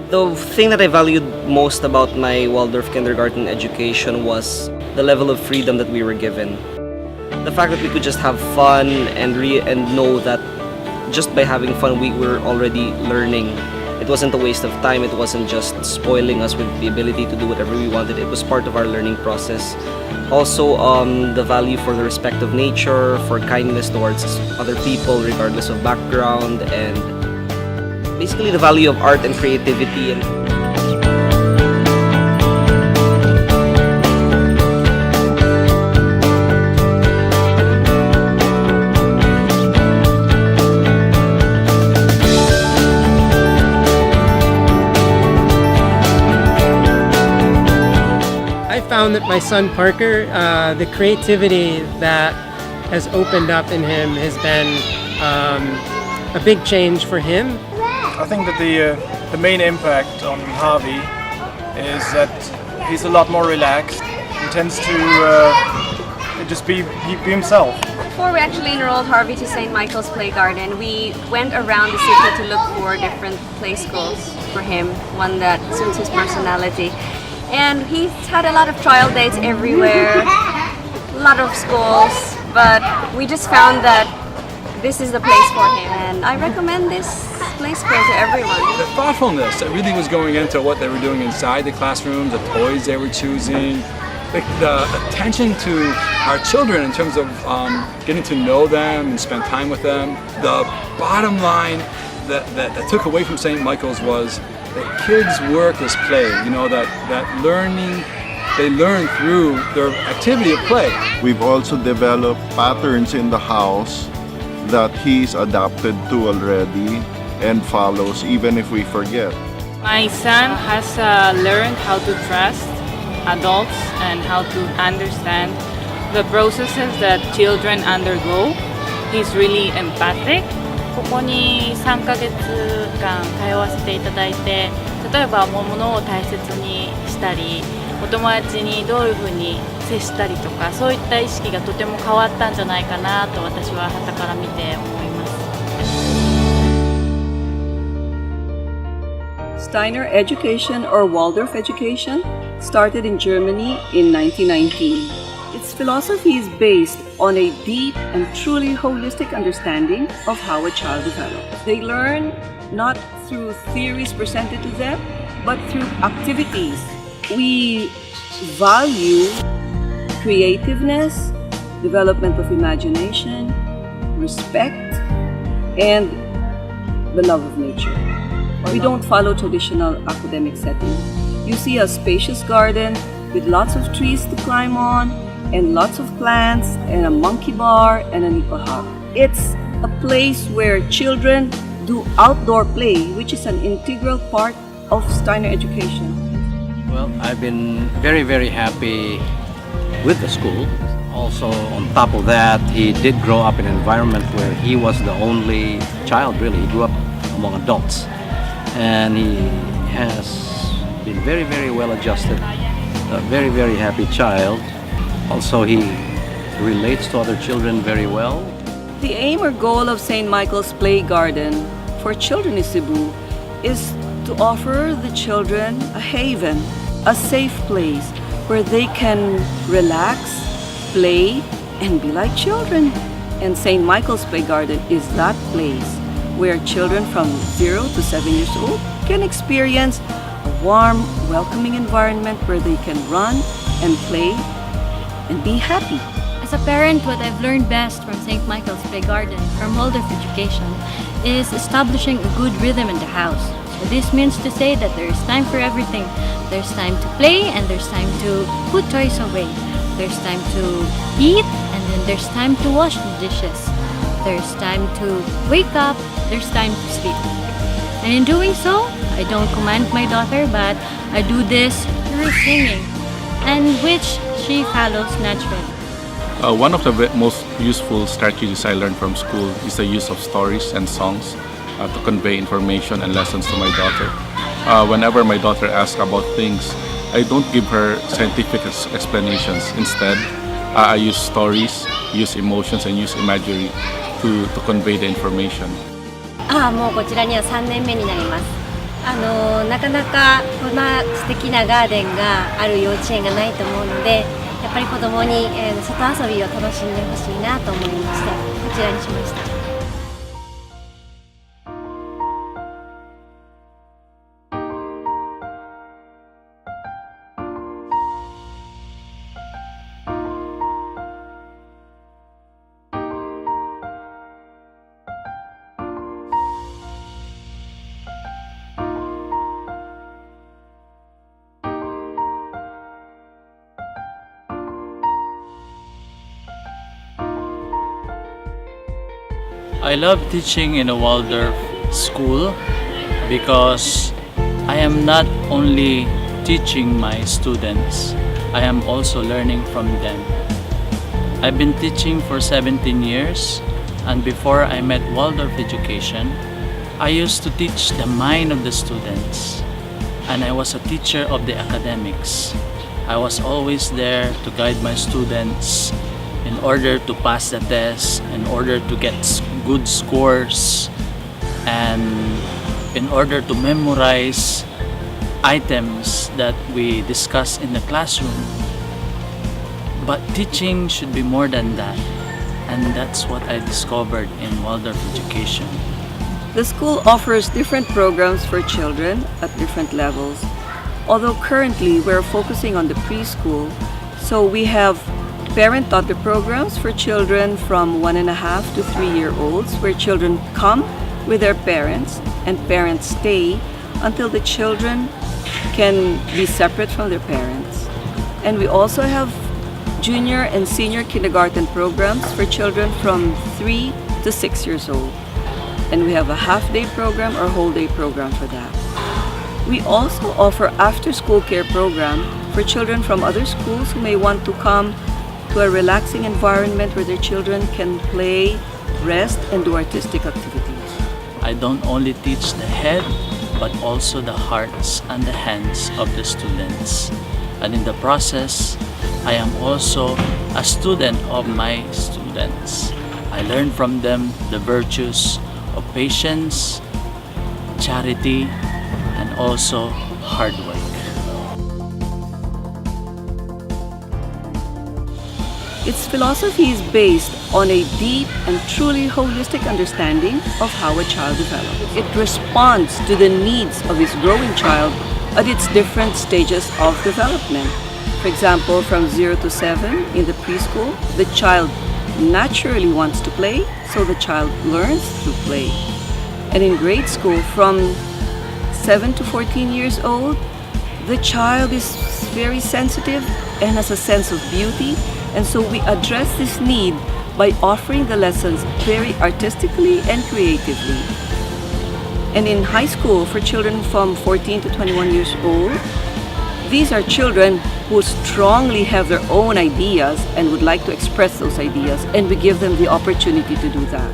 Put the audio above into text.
The thing that I valued most about my Waldorf kindergarten education was the level of freedom that we were given. The fact that we could just have fun and know that just by having fun we were already learning. It wasn't a waste of time, it wasn't just spoiling us with the ability to do whatever we wanted. It was part of our learning process. Also, the value for the respect of nature, for kindness towards other people regardless of background, and basically the value of art and creativity. And I found that my son Parker, the creativity that has opened up in him has been a big change for him. I think that the main impact on Harvey is that he's a lot more relaxed. He tends to just be himself. Before we actually enrolled Harvey to St. Michael's Play Garden, we went around the city to look for different play schools for him, one that suits his personality. And he's had a lot of trial dates everywhere, a lot of schools, but we just found that this is the place for him, and I recommend this play school to everyone. The thoughtfulness that really was going into what they were doing inside the classroom, the toys they were choosing, the attention to our children in terms of getting to know them and spend time with them. The bottom line that took away from St. Michael's was that kids' work is play, that learning, they learn through their activity of play. We've also developed patterns in the house that he's adapted to already and follows even if we forget. My son has learned how to trust adults and how to understand the processes that children undergo. He's really empathic. ここに3ヶ月間通わせていただいて、例えば物を大切にしたり、お友達にどういうふうに接したりとか、そういった意識がとても変わったんじゃないかなと私は傍から見て思います。 Steiner education or Waldorf education started in Germany in 1919. Its philosophy is based on a deep and truly holistic understanding of how a child develops. They learn not through theories presented to them, but through activities. We value creativeness, development of imagination, respect, and the love of nature. We don't follow traditional academic settings. You see a spacious garden with lots of trees to climb on, and lots of plants, and a monkey bar, and an eco-hub. It's a place where children do outdoor play, which is an integral part of Steiner education. Well, I've been very, very happy with the school. Also, on top of that, he did grow up in an environment where he was the only child, really. He grew up among adults. And he has been very, very well adjusted, a very, very happy child. Also, he relates to other children very well. The aim or goal of St. Michael's Play Garden for children in Cebu is to offer the children a haven, a safe place where they can relax, play, and be like children. And St. Michael's Play Garden is that place where children from 0 to 7 years old can experience a warm, welcoming environment where they can run and play and be happy. As a parent, what I've learned best from St. Michael's Play Garden, from Waldorf education, is establishing a good rhythm in the house. So this means to say that there is time for everything. There's time to play and there's time to put toys away. There's time to eat and then there's time to wash the dishes. There's time to wake up, there's time to sleep. And in doing so, I don't command my daughter, but I do this through singing, and which she follows naturally. One of the most useful strategies I learned from school is the use of stories and songs to convey information and lessons to my daughter. Whenever my daughter asks about things, I don't give her scientific explanations. Instead, I use stories, use emotions, and use imagery to convey the information. もうこちらには3年目になります。なかなかこんな素敵なガーデンがある幼稚園がないと思うので、やっぱり子供に外遊びを楽しんでほしいなと思いまして、こちらにしました。I love teaching in a Waldorf school because I am not only teaching my students, I am also learning from them. I've been teaching for 17 years, and before I met Waldorf Education, I used to teach the mind of the students, and I was a teacher of the academics. I was always there to guide my students in order to pass the test, in order to get good scores, and in order to memorize items that we discuss in the classroom. But teaching should be more than that, and that's what I discovered in Waldorf Education. The school offers different programs for children at different levels. Although currently we're focusing on the preschool, so we have parent-taught programs for children from 1.5 to 3-year-olds, where children come with their parents and parents stay until the children can be separate from their parents. And we also have junior and senior kindergarten programs for children from 3 to 6 years old. And we have a half-day program or whole-day program for that. We also offer after-school care program for children from other schools who may want to come to a relaxing environment where their children can play, rest, and do artistic activities. I don't only teach the head, but also the hearts and the hands of the students. And in the process, I am also a student of my students. I learn from them the virtues of patience, charity, and also hard work. Its philosophy is based on a deep and truly holistic understanding of how a child develops. It responds to the needs of its growing child at its different stages of development. For example, from 0 to 7 in the preschool, the child naturally wants to play, so the child learns through play. And in grade school, from 7 to 14 years old, the child is very sensitive and has a sense of beauty. And so we address this need by offering the lessons very artistically and creatively. And in high school, for children from 14 to 21 years old, these are children who strongly have their own ideas and would like to express those ideas, and we give them the opportunity to do that.